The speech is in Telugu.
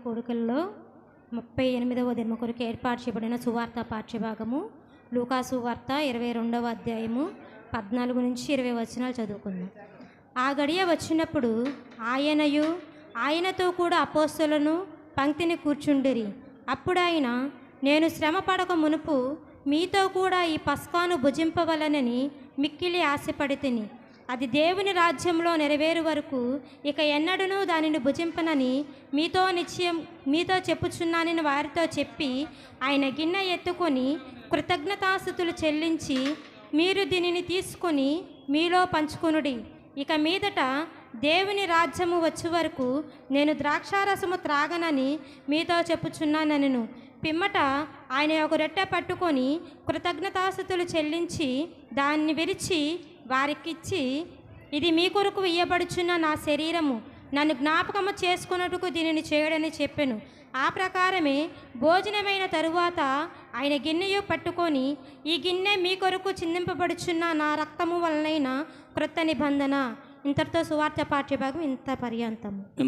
కోడికల్లో 38వ దినము కొరకు ఏర్పాటు చేయబడిన సువార్త పాఠ్యభాగము లూకాసు వార్త 22వ అధ్యాయము 14 నుంచి 20 వచనాలు చదువుకుందాం. ఆ గడియ వచ్చినప్పుడు ఆయనయు ఆయనతో కూడా అపోస్తలులను పంక్తిని కూర్చుండిరి. అప్పుడు ఆయన, నేను శ్రమ పడక మునుపు మీతో కూడా ఈ పస్కాను భుజింపవలనని మిక్కిలి ఆశపడితిని. అది దేవుని రాజ్యంలో నెరవేరు వరకు ఇక ఎన్నడూనూ దానిని భుజింపనని మీతో చెప్పుచున్నానని వారితో చెప్పి ఆయన గిన్నె ఎత్తుకొని కృతజ్ఞతాస్తుతులు చెల్లించి, మీరు దీనిని తీసుకొని మీలో పంచుకొనుడి. ఇక మీదట దేవుని రాజ్యము వచ్చే వరకు నేను ద్రాక్షారసము త్రాగనని మీతో చెప్పుచున్నానెను. పిమ్మట ఆయన ఒక రొట్టె పట్టుకొని కృతజ్ఞతాస్తుతులు చెల్లించి దాన్ని విరిచి వారికిచ్చి, ఇది మీ కొరకు ఇయ్యబడుచున్న నా శరీరము, నన్ను జ్ఞాపకము చేసుకున్నట్టుకు దీనిని చేయడని చెప్పెను. ఆ ప్రకారమే భోజనమైన తరువాత ఆయన గిన్నెయు పట్టుకొని, ఈ గిన్నె మీ కొరకు చిందింపబడుచున్న నా రక్తము వలనైన క్రొత్త నిబంధన. ఇంతటితో సువార్త పాఠ్యభాగం ఇంత పర్యంతము.